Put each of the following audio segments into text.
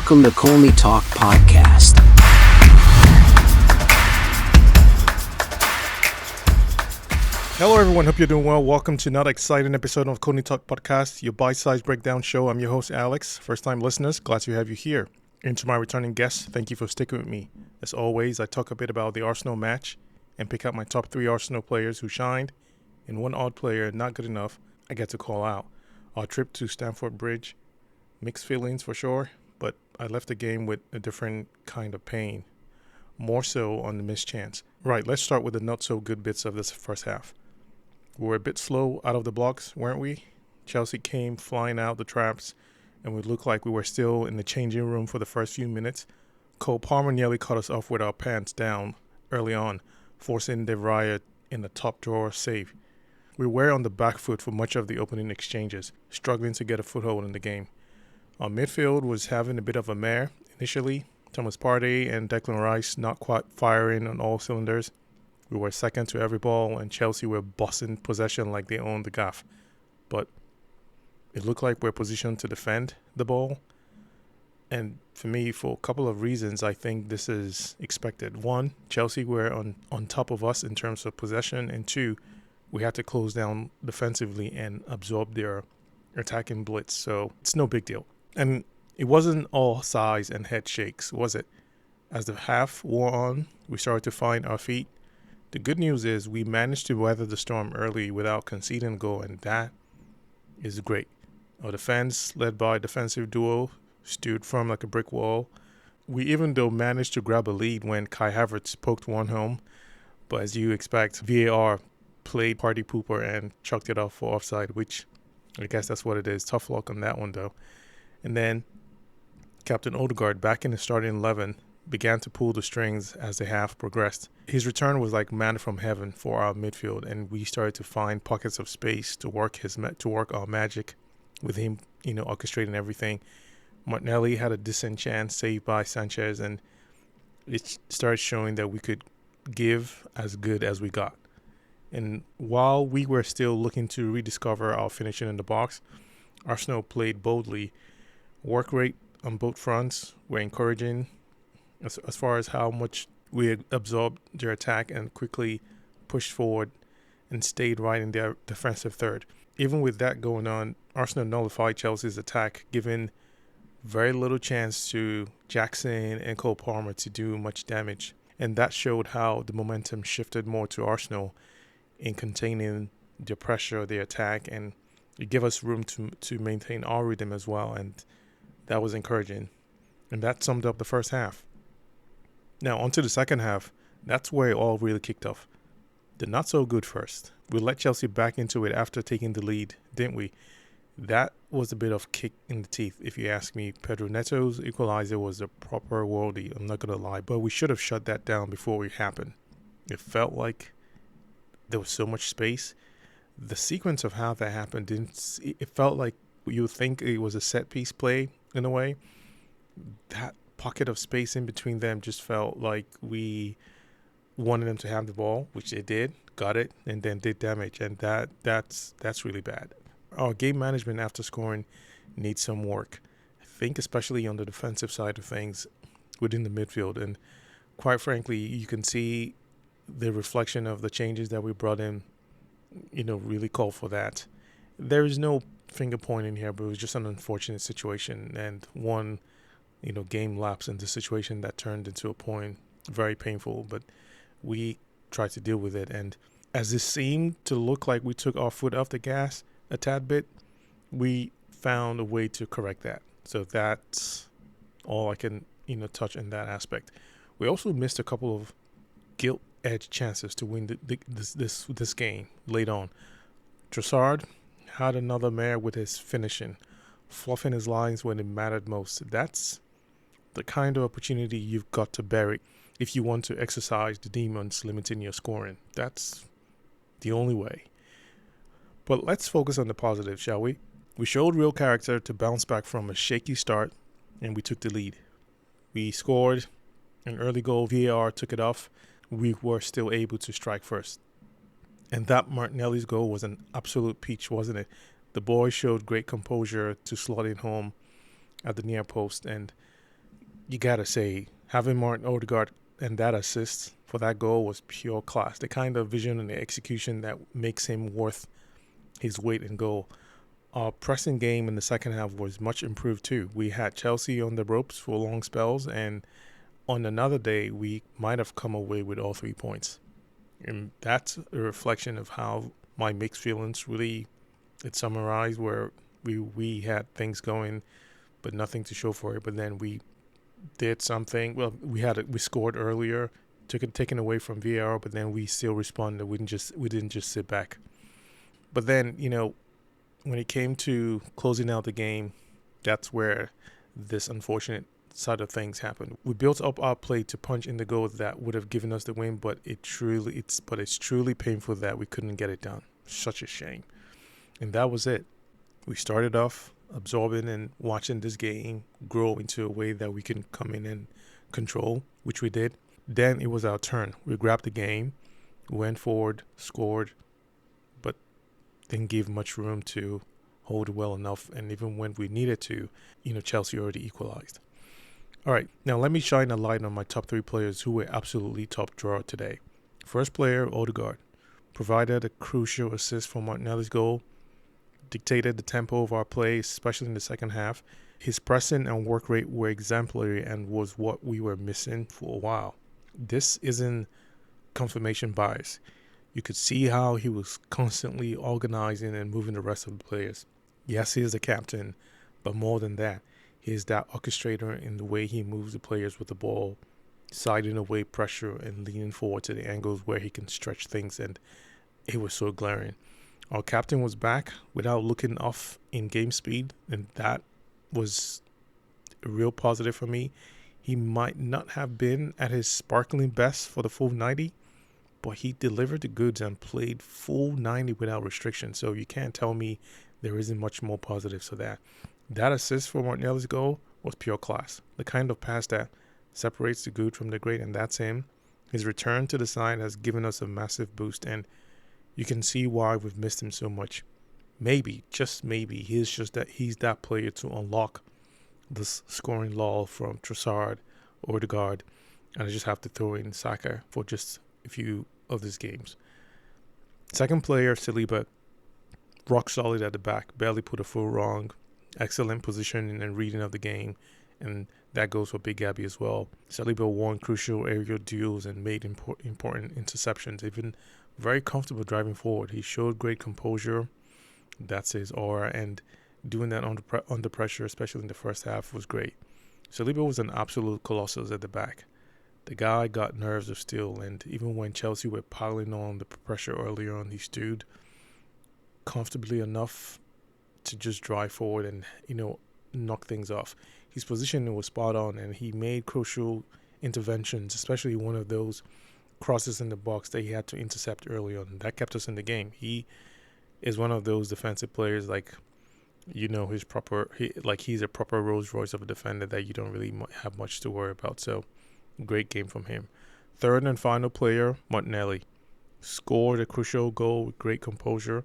Welcome to Colney Talk Podcast. Hello everyone, hope you're doing well. Welcome to another exciting episode of Colney Talk Podcast, your bite-sized breakdown show. I'm your host Alex. First-time listeners, glad to have you here. And to my returning guests, thank you for sticking with me. As always, I talk a bit about the Arsenal match and pick out my top 3 Arsenal players who shined, and one odd player not good enough I get to call out. Our trip to Stamford Bridge, mixed feelings for sure, but I left the game with a different kind of pain, more so on the missed chance. Right, let's start with the not so good bits of this first half. We were a bit slow out of the blocks, weren't we? Chelsea came flying out the traps, and we looked like we were still in the changing room for the first few minutes. Cole Palmer nearly caught us off with our pants down early on, forcing the riot in the top drawer save. We were on the back foot for much of the opening exchanges, struggling to get a foothold in the game. Our midfield was having a bit of a mare initially. Thomas Partey and Declan Rice not quite firing on all cylinders. We were second to every ball, and Chelsea were bossing possession like they owned the gaff. But it looked like we're positioned to defend the ball. And for me, for a couple of reasons, I think this is expected. One, Chelsea were on top of us in terms of possession. And two, we had to close down defensively and absorb their attacking blitz. So it's no big deal. And it wasn't all sighs and head shakes, was it? As the half wore on, we started to find our feet. The good news is we managed to weather the storm early without conceding a goal, and that is great. Our defense, led by a defensive duo, stood firm like a brick wall. We even though managed to grab a lead when Kai Havertz poked one home, but as you expect, VAR played party pooper and chucked it off for offside, which I guess that's what it is. Tough luck on that one though. And then Captain Odegaard, back in the starting 11, began to pull the strings as the half progressed. His return was like manna from heaven for our midfield, and we started to find pockets of space to work our magic with him, orchestrating everything. Martinelli had a decent chance saved by Sanchez, and it started showing that we could give as good as we got. And while we were still looking to rediscover our finishing in the box, Arsenal played boldly. Work rate on both fronts were encouraging as far as how much we had absorbed their attack and quickly pushed forward and stayed right in their defensive third. Even with that going on, Arsenal nullified Chelsea's attack, giving very little chance to Jackson and Cole Palmer to do much damage. And that showed how the momentum shifted more to Arsenal in containing the pressure of the attack, and it gave us room to maintain our rhythm as well, and that was encouraging. And that summed up the first half. Now, on to the second half. That's where it all really kicked off. The not so good first. We let Chelsea back into it after taking the lead, didn't we? That was a bit of kick in the teeth, if you ask me. Pedro Neto's equalizer was a proper worldie, I'm not going to lie, but we should have shut that down before it happened. It felt like there was so much space. The sequence of how that happened, it felt like you would think it was a set-piece play in a way. That pocket of space in between them just felt like we wanted them to have the ball, which they did, got it, and then did damage, and that's really bad. Our game management after scoring needs some work. I think especially on the defensive side of things within the midfield, and quite frankly, you can see the reflection of the changes that we brought in, really call for that. There is no finger pointing here, but it was just an unfortunate situation, and one game lapse in the situation that turned into a point. Very painful, but we tried to deal with it. And as it seemed to look like we took our foot off the gas a tad bit, we found a way to correct that. So that's all I can, touch in that aspect. We also missed a couple of gilt-edged chances to win this game late on. Trossard had another mare with his finishing, fluffing his lines when it mattered most. That's the kind of opportunity you've got to bury if you want to exercise the demons limiting your scoring. That's the only way. But let's focus on the positive, shall we? We showed real character to bounce back from a shaky start, and we took the lead. We scored an early goal. VAR took it off. We were still able to strike first. And that Martinelli's goal was an absolute peach, wasn't it? The boy showed great composure to slot it home at the near post, and you gotta say, having Martin Odegaard and that assist for that goal was pure class. The kind of vision and the execution that makes him worth his weight in goal. Our pressing game in the second half was much improved too. We had Chelsea on the ropes for long spells, and on another day, we might have come away with all 3 points. And that's a reflection of how my mixed feelings really, it summarized, where we had things going, but nothing to show for it. But then we did something. Well, we scored earlier, took it taken away from VAR, but then we still responded. We didn't just sit back. But then, when it came to closing out the game, that's where this unfortunate side of things happened. We built up our play to punch in the goal that would have given us the win, but it's truly painful that we couldn't get it done. Such a shame. And that was it. We started off absorbing and watching this game grow into a way that we can come in and control, which we did. Then it was our turn. We grabbed the game, went forward, scored, but didn't give much room to hold well enough. And even when we needed to, Chelsea already equalized. All right, now let me shine a light on my top 3 players who were absolutely top drawer today. First player, Odegaard, provided a crucial assist for Martinelli's goal, dictated the tempo of our play, especially in the second half. His pressing and work rate were exemplary and was what we were missing for a while. This isn't confirmation bias. You could see how he was constantly organizing and moving the rest of the players. Yes, he is the captain, but more than that, he is that orchestrator in the way he moves the players with the ball, siding away pressure and leaning forward to the angles where he can stretch things, and it was so glaring. Our captain was back without looking off in game speed, and that was a real positive for me. He might not have been at his sparkling best for the full 90, but he delivered the goods and played full 90 without restriction. So you can't tell me there isn't much more positives to that. That assist for Martinelli's goal was pure class. The kind of pass that separates the good from the great, and that's him. His return to the side has given us a massive boost, and you can see why we've missed him so much. Maybe, just maybe, he's that player to unlock this scoring lull from Trossard, Odegaard, and I just have to throw in Saka for just a few of these games. Second player, Saliba, rock solid at the back, barely put a foot wrong, excellent positioning and reading of the game, and that goes for Big Gabby as well. Saliba won crucial aerial duels and made important interceptions, even very comfortable driving forward. He showed great composure. That's his aura, and doing that under pressure, especially in the first half, was great. Saliba was an absolute colossus at the back. The guy got nerves of steel, and even when Chelsea were piling on the pressure earlier on, he stood comfortably enough to just drive forward and, knock things off. His positioning was spot on, and he made crucial interventions, especially one of those crosses in the box that he had to intercept early on. That kept us in the game. He is one of those defensive players, he's a proper Rolls Royce of a defender that you don't really have much to worry about. So, great game from him. Third and final player, Martinelli, scored a crucial goal with great composure.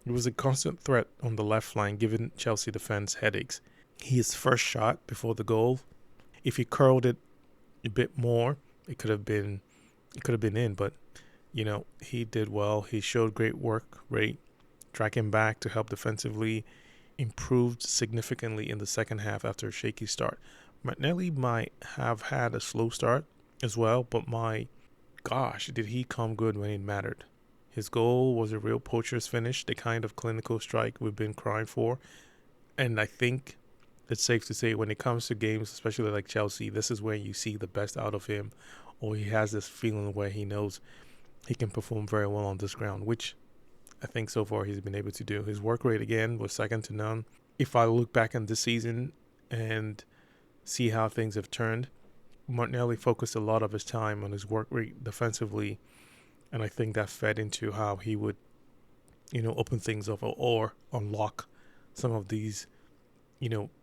He was a constant threat on the left line, giving Chelsea defense headaches. His first shot before the goal, if he curled it a bit more, it could have been in. But he did well. He showed great work rate, tracking back to help defensively. Improved significantly in the second half after a shaky start. Martinelli might have had a slow start as well, but my gosh, did he come good when it mattered. His goal was a real poacher's finish, the kind of clinical strike we've been crying for. And I think it's safe to say when it comes to games, especially like Chelsea, this is where you see the best out of him, or he has this feeling where he knows he can perform very well on this ground, which I think so far he's been able to do. His work rate, again, was second to none. If I look back on this season and see how things have turned, Martinelli focused a lot of his time on his work rate defensively, and I think that fed into how he would, open things up or unlock some of these,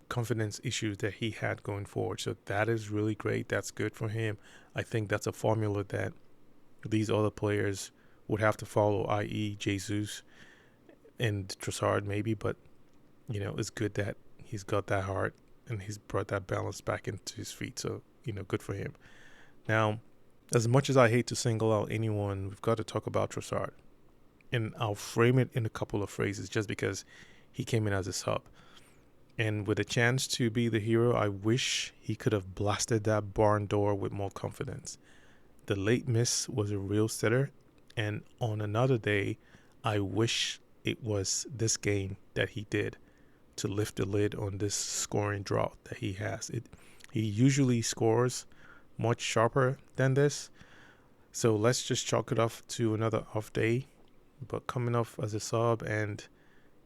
confidence issues that he had going forward. So that is really great. That's good for him. I think that's a formula that these other players would have to follow, i.e. Jesus and Trossard maybe, but it's good that he's got that heart and he's brought that balance back into his feet. So, good for him. Now, as much as I hate to single out anyone, we've got to talk about Trossard. And I'll frame it in a couple of phrases just because he came in as a sub. And with a chance to be the hero, I wish he could have blasted that barn door with more confidence. The late miss was a real sitter. And on another day, I wish it was this game that he did to lift the lid on this scoring drought that he has. He usually scores much sharper than this. So let's just chalk it off to another off day. But coming off as a sub and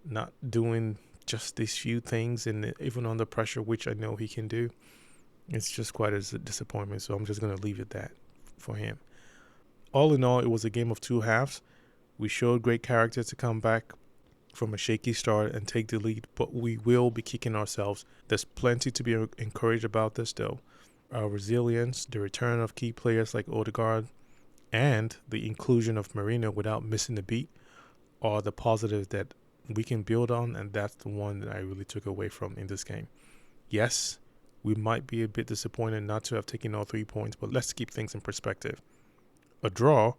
not doing just these few things, and even under pressure, which I know he can do, it's just quite a disappointment. So I'm just going to leave it that for him. All in all, it was a game of two halves. We showed great character to come back from a shaky start and take the lead, but we will be kicking ourselves. There's plenty to be encouraged about this, though. Our resilience, the return of key players like Odegaard, and the inclusion of Marino without missing a beat are the positives that we can build on, and that's the one that I really took away from in this game. Yes, we might be a bit disappointed not to have taken all 3 points, but let's keep things in perspective. A draw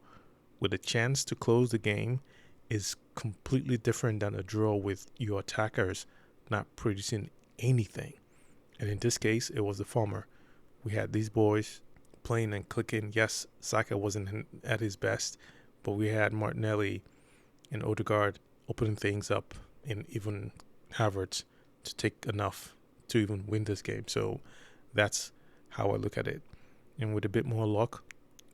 with a chance to close the game is completely different than a draw with your attackers not producing anything. And in this case, it was the former. We had these boys playing and clicking. Yes, Saka wasn't at his best, but we had Martinelli and Odegaard opening things up, and even Havertz to take enough to even win this game. So that's how I look at it. And with a bit more luck,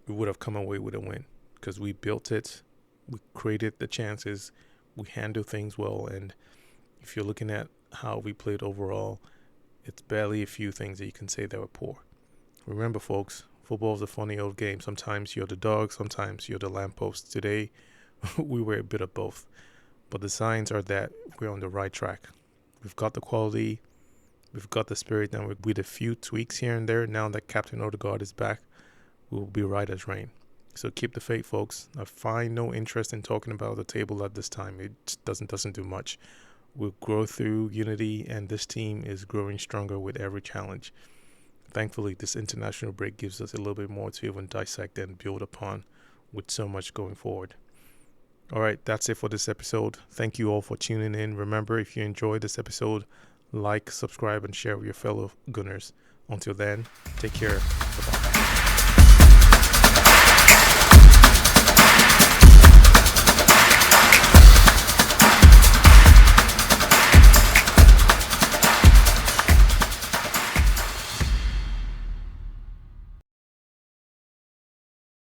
we would have come away with a win because we built it, we created the chances, we handled things well. And if you're looking at how we played overall, it's barely a few things that you can say that were poor. Remember, folks, football is a funny old game. Sometimes you're the dog, sometimes you're the lamppost. Today, we were a bit of both. But the signs are that we're on the right track. We've got the quality, we've got the spirit, and with a few tweaks here and there, now that Captain Odegaard is back, we'll be right as rain. So keep the faith, folks. I find no interest in talking about the table at this time. It doesn't do much. We'll grow through unity, and this team is growing stronger with every challenge. Thankfully, this international break gives us a little bit more to even dissect and build upon with so much going forward. All right, that's it for this episode. Thank you all for tuning in. Remember, if you enjoyed this episode, like, subscribe, and share with your fellow Gunners. Until then, take care. Bye-bye.